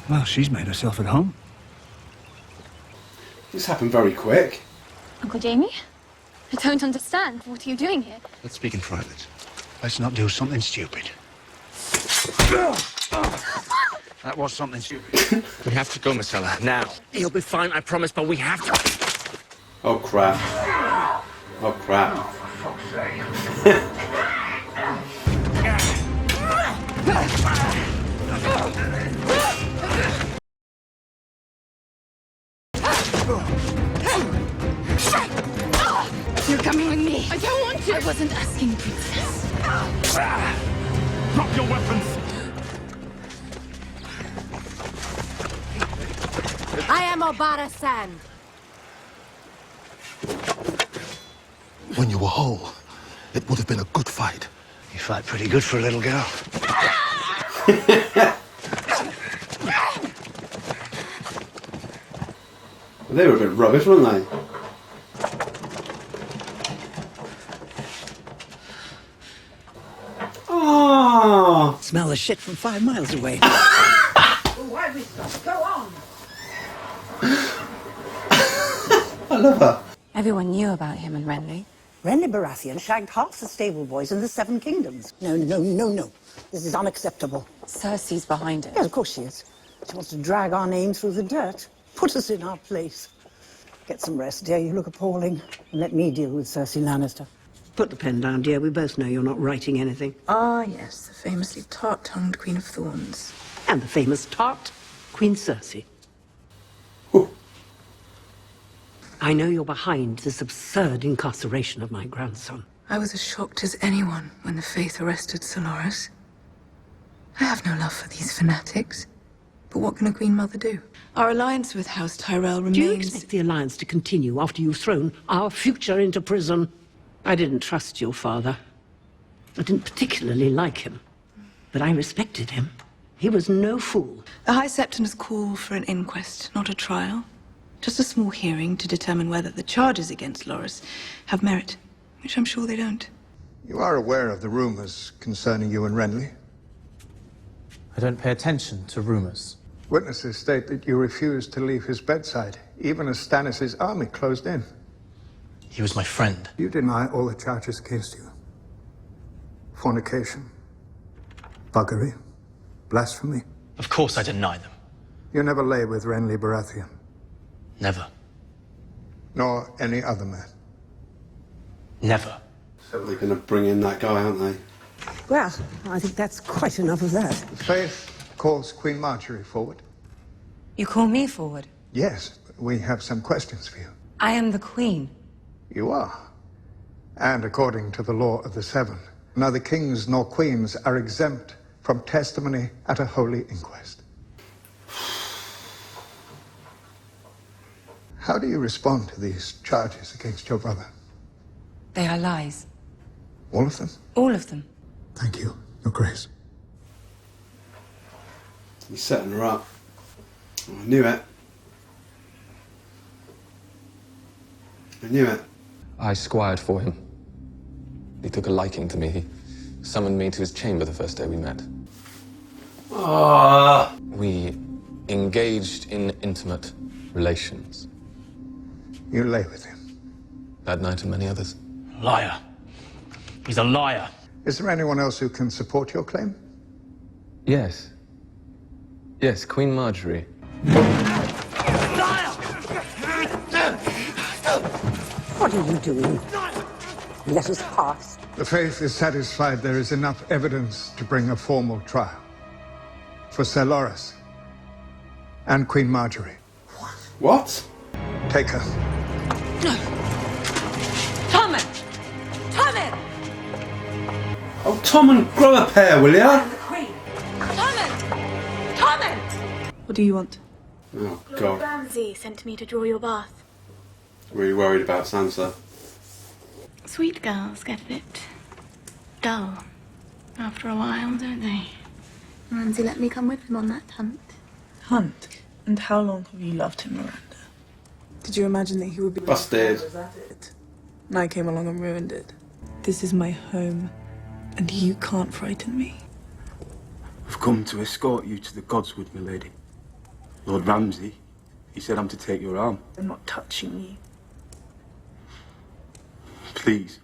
Well, she's made herself at home. This happened very quick. Uncle Jamie? I don't understand. What are you doing here? Let's speak in private. Let's not do something stupid. That was something stupid. We have to go, Marcella, now. He'll be fine, I promise, but we have to. Oh, crap. Oh, crap. You're coming with me. I don't want to. I wasn't asking, Princess. Drop your weapons! I am Obara Sand. When you were whole, it would have been a good fight. You fight pretty good for a little girl. They were a bit rubbish, weren't they? Oh! Smell the shit from 5 miles away. Why we stop? Go on. I love her. Everyone knew about him and Renly. Renly Baratheon shagged half the stable boys in the 7 Kingdoms. No. This is unacceptable. Cersei's behind it. Yes, of course she is. She wants to drag our name through the dirt. Put us in our place. Get some rest, dear. You look appalling. And let me deal with Cersei Lannister. Put the pen down, dear. We both know you're not writing anything. Ah, yes, the famously tart-tongued Queen of Thorns. And the famous tart, Queen Cersei. Ooh. I know you're behind this absurd incarceration of my grandson. I was as shocked as anyone when the Faith arrested Sir Loras. I have no love for these fanatics. But what can a Queen Mother do? Our alliance with House Tyrell remains... Do you expect the alliance to continue after you've thrown our future into prison? I didn't trust your father. I didn't particularly like him. But I respected him. He was no fool. The High Septon's call for an inquest, not a trial. Just a small hearing to determine whether the charges against Loras have merit, which I'm sure they don't. You are aware of the rumors concerning you and Renly? I don't pay attention to rumors. Witnesses state that you refused to leave his bedside, even as Stannis' army closed in. He was my friend. You deny all the charges against you. Fornication, buggery, blasphemy. Of course I deny them. You never lay with Renly Baratheon. Never. Nor any other man. Never. So they're going to bring in that guy, aren't they? Well, I think that's quite enough of that. Faith calls Queen Marjorie forward. You call me forward? Yes, we have some questions for you. I am the Queen. You are. And according to the law of the Seven, neither kings nor queens are exempt from testimony at a holy inquest. How do you respond to these charges against your brother? They are lies. All of them? All of them. Thank you, Your Grace. He's setting her up. I knew it. I knew it. I squired for him. He took a liking to me. He summoned me to his chamber the first day we met. Ah. We engaged in intimate relations. You lay with him? That night and many others. Liar. He's a liar. Is there anyone else who can support your claim? Yes. Yes, Queen Marjorie. What are you doing? Let us pass. The Faith is satisfied there is enough evidence to bring a formal trial for Sir Loras and Queen Marjorie. What? Take her. Tommen! Tommen! Oh, Tom, and grow a pair, will ya? Tommen! Tommen! What do you want? Oh, Lord God. Ramsay sent me to draw your bath. Really worried about Sansa. Sweet girls get a bit dull after a while, don't they? Ramsay let me come with him on that hunt. Hunt? And how long have you loved him, Miranda? Did you imagine that he would be... Busted. And I came along and ruined it. This is my home, and you can't frighten me. I've come to escort you to the Godswood, milady. Lord Ramsay, he said I'm to take your arm. I'm not touching you. Please.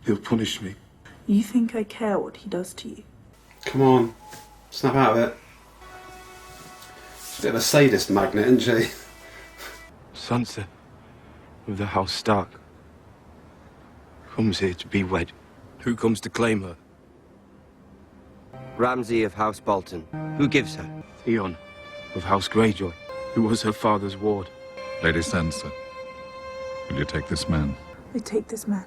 He'll punish me. You think I care what he does to you? Come on, snap out of it. She's a bit of a sadist magnet, isn't she? Sansa of the House Stark comes here to be wed. Who comes to claim her? Ramsay of House Bolton. Who gives her? Theon of House Greyjoy, who was her father's ward. Lady Sansa, will you take this man? I take this man.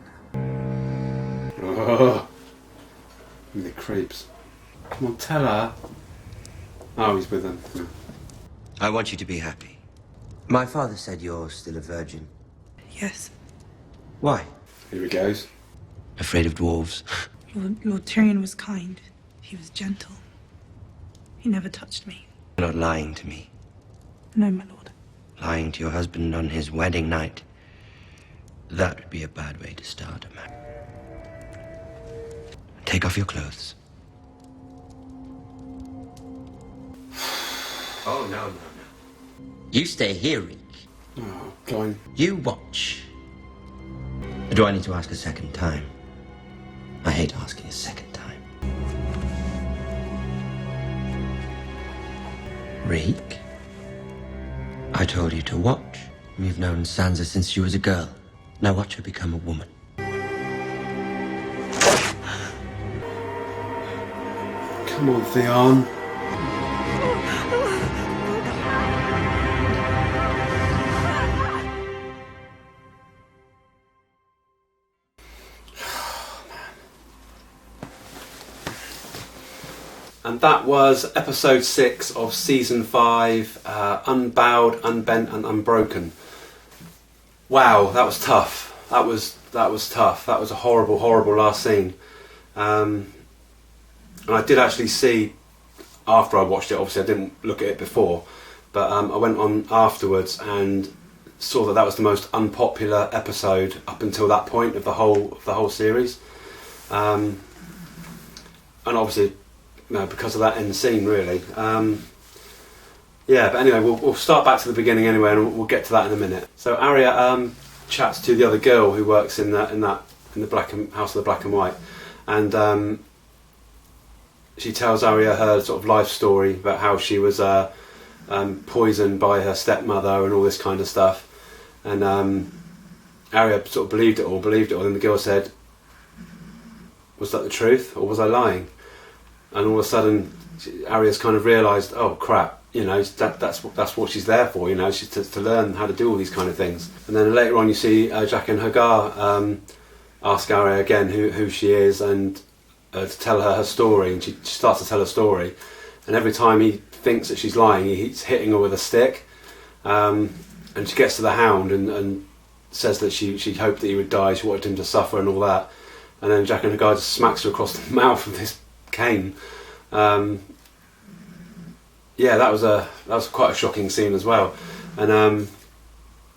Oh, the creeps. Come on, tell her. Oh, he's with them. Yeah. I want you to be happy. My father said you're still a virgin. Yes. Why? Here he goes. Afraid of dwarves. Lord Tyrion was kind. He was gentle. He never touched me. You're not lying to me. No, my lord. Lying to your husband on his wedding night. That would be a bad way to start a marriage. Take off your clothes. Oh, no. You stay here, Reek. Oh, go on. You watch. Do I need to ask a second time? I hate asking a second time. Reek? I told you to watch. You've known Sansa since she was a girl. Now watch her become a woman. Come on, Theon. And that was episode 6 of season 5, Unbowed, Unbent, and Unbroken. Wow, that was tough. That was tough. That was a horrible, horrible last scene. And I did actually see, after I watched it, obviously I didn't look at it before, but I went on afterwards and saw that that was the most unpopular episode up until that point of the whole series. And obviously, because of that end scene, really. Yeah, but anyway, we'll start back to the beginning anyway, and we'll get to that in a minute. So Arya chats to the other girl who works in the House of the Black and White, and she tells Arya her sort of life story about how she was poisoned by her stepmother and all this kind of stuff, and Arya sort of believed it all, and the girl said, "Was that the truth, or was I lying?" And all of a sudden, Arya's kind of realised, oh crap, that's what she's there for, she's to learn how to do all these kind of things. And then later on, you see Jaqen H'ghar ask Arya again who she is and to tell her story, and she starts to tell her story. And every time he thinks that she's lying, he's hitting her with a stick. And she gets to the Hound and says that she hoped that he would die, she wanted him to suffer and all that. And then Jaqen H'ghar just smacks her across the mouth with this cane. Yeah, that was quite a shocking scene as well. And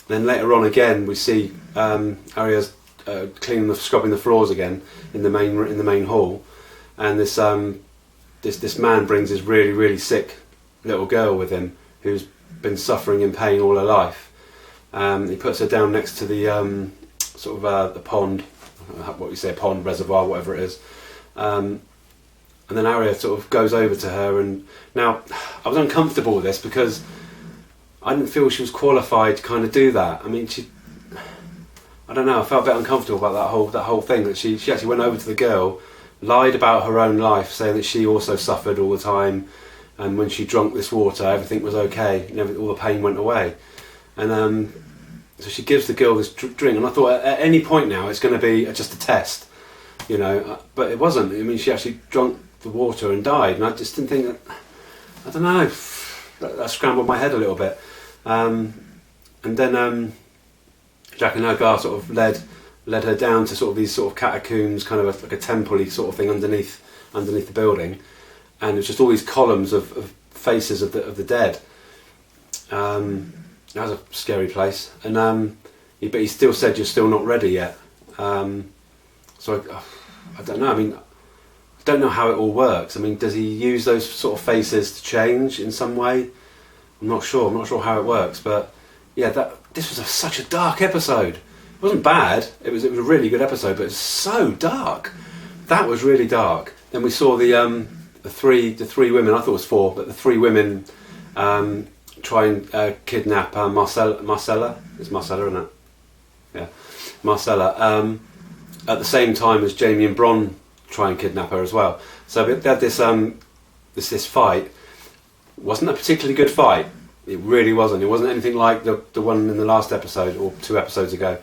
then later on again, we see Arya's scrubbing the floors again in the main hall, and this man brings his really, really sick little girl with him who's been suffering in pain all her life. He puts her down next to the the pond, what you say, a pond, reservoir, whatever it is. And then Arya sort of goes over to her, and now I was uncomfortable with this because I didn't feel she was qualified to kind of do that. I mean, I don't know, I felt a bit uncomfortable about that whole thing, that she actually went over to the girl, lied about her own life, saying that she also suffered all the time, and when she drank this water, everything was okay, all the pain went away. And so she gives the girl this drink, and I thought at any point now it's going to be just a test, but it wasn't. I mean, she actually drank the water and died, and I just didn't think that, I don't know, that scrambled my head a little bit. And then Jaqen H'ghar sort of led her down to sort of these sort of catacombs, kind of like a temple-y sort of thing underneath the building, and it's just all these columns of faces of the dead. That was a scary place, and but he still said, "You're still not ready yet." So I don't know. I mean, I don't know how it all works. I mean, does he use those sort of faces to change in some way? I'm not sure how it works, but yeah, this was such a dark episode. It wasn't bad. It was a really good episode, but it's so dark. That was really dark. Then we saw the three women. I thought it was four, but the three women try and kidnap Marcella. It's Marcella, isn't it? Yeah, Marcella. At the same time as Jamie and Bronn try and kidnap her as well. So they had this fight. Wasn't a particularly good fight. It really wasn't. It wasn't anything like the one in the last episode or 2 episodes ago.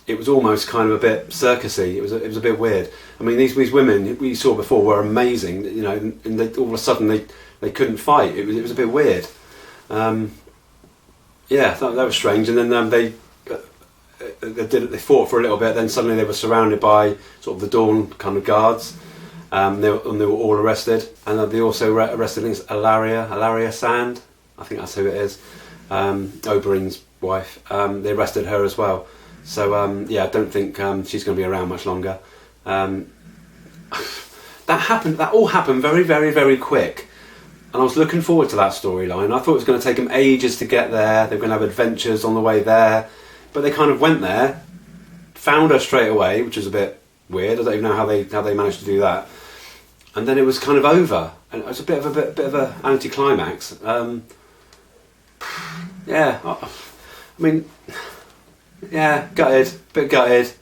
It was almost kind of a bit circusy. It was a bit weird. I mean, these women we saw before were amazing. You know, and all of a sudden they couldn't fight. It was a bit weird. Yeah, that was strange. And then they fought for a little bit. Then suddenly they were surrounded by sort of the Dawn kind of guards. They were all arrested, and they also arrested Ilaria Sand. I think that's who it is. Oberyn's wife. They arrested her as well. So yeah, I don't think she's going to be around much longer. That all happened very, very, very quick, and I was looking forward to that storyline. I thought it was going to take them ages to get there. They were going to have adventures on the way there, but they kind of went there, found her straight away, which was a bit weird. I don't even know how they managed to do that. And then it was kind of over, and it was a bit of a anticlimax. Yeah, I mean, yeah, bit gutted.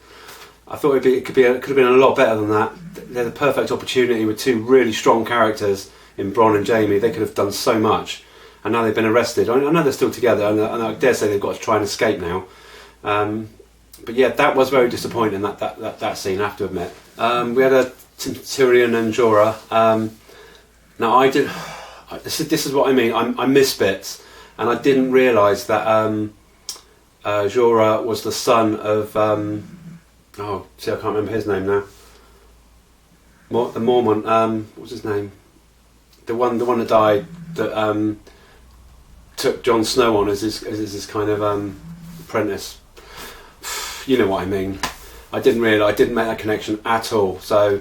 I thought it could have been a lot better than that. They had the perfect opportunity with 2 really strong characters in Bronn and Jamie. They could have done so much, and now they've been arrested. I know they're still together, and I dare say they've got to try and escape now. But yeah, that was very disappointing. That scene, I have to admit. We had Tyrion and Jorah. Now this is what I mean. I missed bits, and I didn't realise that Jorah was the son of I can't remember his name now. The Mormon. What's his name? The one that died that took Jon Snow on as his kind of apprentice. You know what I mean. I didn't make that connection at all. So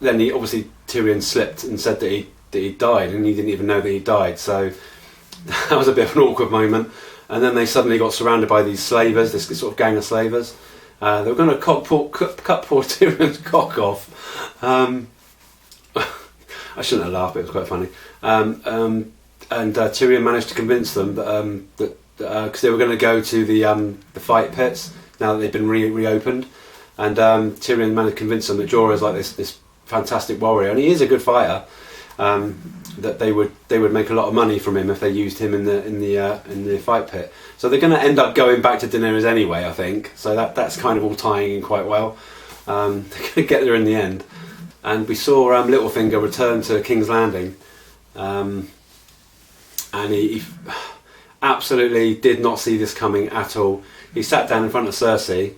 then Tyrion slipped and said that he died, and he didn't even know that he died. So that was a bit of an awkward moment. And then they suddenly got surrounded by these slavers, this sort of gang of slavers. They were going to cut poor Tyrion's cock off. I shouldn't have laughed, but it was quite funny. And Tyrion managed to convince them that because they were going to go to the fight pits now that they've been reopened, and Tyrion managed to convince them that Jorah is like this fantastic warrior, and he is a good fighter. That they would make a lot of money from him if they used him in the fight pit. So they're going to end up going back to Daenerys anyway, I think. So that's kind of all tying in quite well. They're going to get there in the end. And we saw Littlefinger return to King's Landing, and he absolutely did not see this coming at all. He sat down in front of Cersei,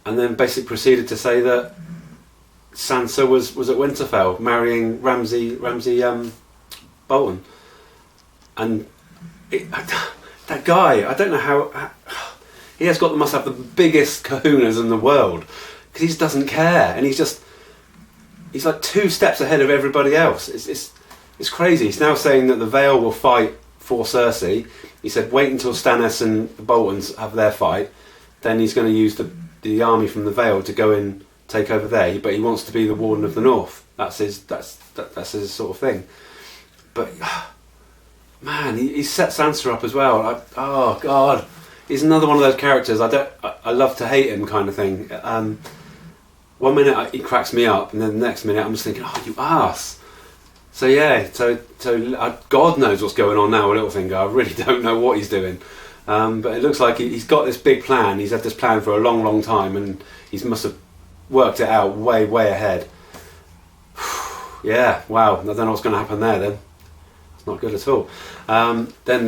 and then basically proceeded to say that Sansa was at Winterfell marrying Ramsay Bolton, and that guy, I don't know how he must have the biggest kahunas in the world, because he just doesn't care, and he's like 2 steps ahead of everybody else. It's crazy. He's now saying that the Vale will fight for Cersei. He said wait until Stannis and the Boltons have their fight, then he's going to use the army from the Vale to go in, take over there, but he wants to be the Warden of the North. That's his sort of thing. But man, he set Sansa up as well. Oh God, he's another one of those characters. I love to hate him kind of thing. One minute he cracks me up, and then the next minute I'm just thinking, oh, you ass. So yeah, so God knows what's going on now with Littlefinger. I really don't know what he's doing. But it looks like he's got this big plan. He's had this plan for a long, long time, and he must have worked it out way, way ahead. Yeah, wow. I don't know what's going to happen there then. It's not good at all. Then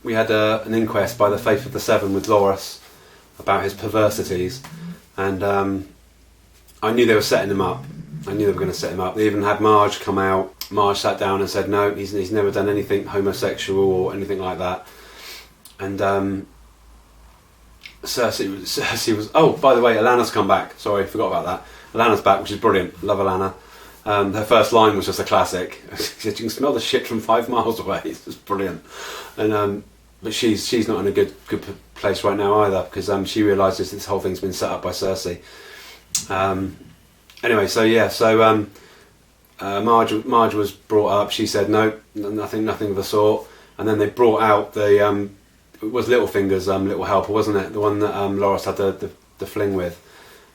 we had an inquest by the Faith of the Seven with Loras about his perversities, and I knew they were setting him up. I knew they were going to set him up. They even had Marge come out. Marge sat down and said, no, he's never done anything homosexual or anything like that. And Cersei was... Oh, by the way, Alana's come back. Sorry, forgot about that. Alana's back, which is brilliant. Love Alana. Her first line was just a classic. She said, "You can smell the shit from 5 miles away." It's just brilliant. And but she's not in a good place right now either, because she realises this whole thing's been set up by Cersei. Anyway, Marge was brought up. She said no, nothing of the sort. And then they brought out the it was Littlefinger's little helper, wasn't it? The one that Loras had the fling with.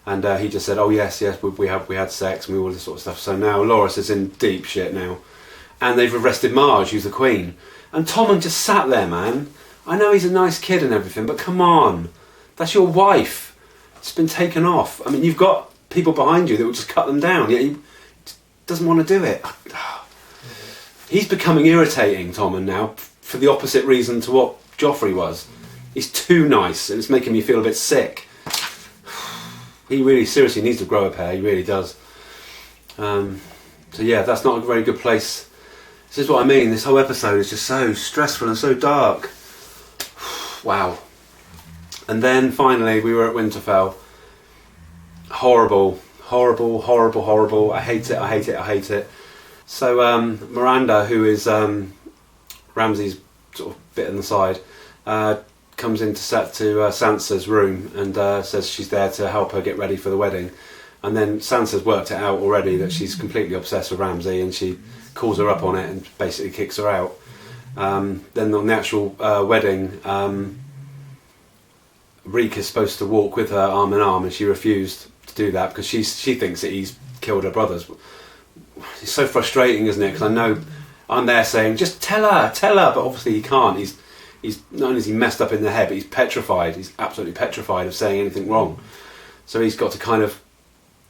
And he just said, "Oh yes, we had sex and all this sort of stuff." So now Loras is in deep shit now, and they've arrested Marge, who's the queen. And Tommen just sat there, man. I know he's a nice kid and everything, but come on, that's your wife. It's been taken off. I mean, you've got people behind you that will just cut them down. Yet he doesn't want to do it. He's becoming irritating, Tommen, now, for the opposite reason to what Joffrey was. He's too nice, and it's making me feel a bit sick. He really seriously needs to grow a pair, he really does. So yeah, that's not a very good place. This is what I mean, this whole episode is just so stressful and so dark. Wow. And then finally we were at Winterfell. Horrible. I hate it. So Miranda, who is Ramsay's sort of bit on the side, comes into Sansa's room and says she's there to help her get ready for the wedding. And then Sansa's worked it out already that she's completely obsessed with Ramsay, and she calls her up on it and basically kicks her out. Then on the actual wedding, Reek is supposed to walk with her arm in arm, and she refused to do that because she thinks that he's killed her brothers. It's so frustrating, isn't it? Because I know I'm there saying, just tell her, but obviously he can't. He's not only is he messed up in the head, but he's petrified. He's absolutely petrified of saying anything wrong. So he's got to kind of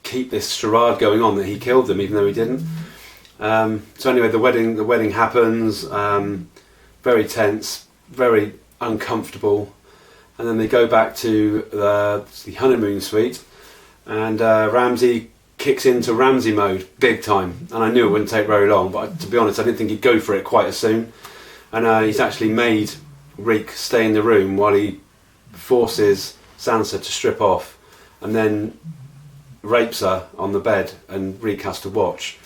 keep this charade going on that he killed them, even though he didn't. So anyway, the wedding happens. Very tense, very uncomfortable, and then they go back to the honeymoon suite, and Ramsay kicks into Ramsay mode big time. And I knew it wouldn't take very long, but to be honest, I didn't think he'd go for it quite as soon. And he's actually made Reek stay in the room while he forces Sansa to strip off, and then rapes her on the bed, and Reek has to watch.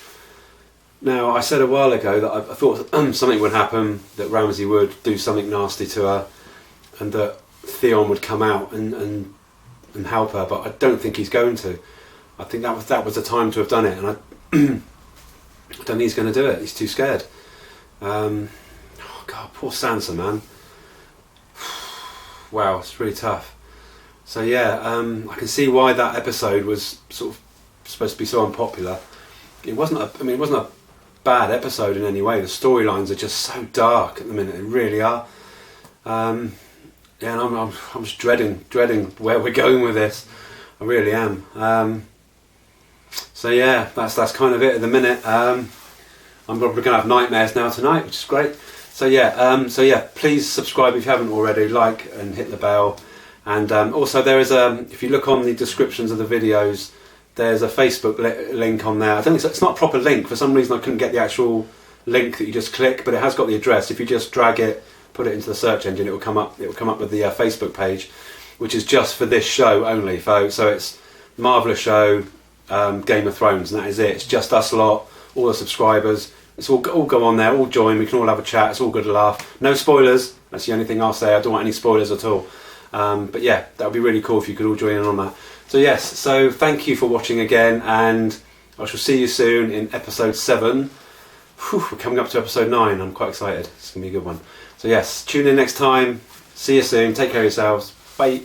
Now, I said a while ago that I thought something would happen, that Ramsay would do something nasty to her, and that Theon would come out and help her, but I don't think he's going to. I think that was the time to have done it, and I don't think he's going to do it. He's too scared. Oh God, poor Sansa, man. Wow, it's really tough. So yeah, I can see why that episode was sort of supposed to be so unpopular. It wasn't a bad episode in any way. The storylines are just so dark at the minute. They really are. And I'm just dreading where we're going with this. I really am. So yeah, that's kind of it at the minute. I'm probably going to have nightmares now tonight, which is great. So yeah, please subscribe if you haven't already, like and hit the bell. And also there is if you look on the descriptions of the videos, there's a Facebook link on there. I think it's not a proper link. For some reason I couldn't get the actual link that you just click, but it has got the address. If you just drag it, put it into the search engine, it will come up with the Facebook page, which is just for this show only. So it's Marvellous Show, Game of Thrones, and that is it. It's just us lot, all the subscribers. It's all go on there, all join, we can all have a chat, it's all good to laugh. No spoilers, that's the only thing I'll say, I don't want any spoilers at all. But yeah, that would be really cool if you could all join in on that. So yes, so thank you for watching again, and I shall see you soon in episode 7. Whew, we're coming up to episode 9, I'm quite excited, it's going to be a good one. So yes, tune in next time, see you soon, take care of yourselves, bye.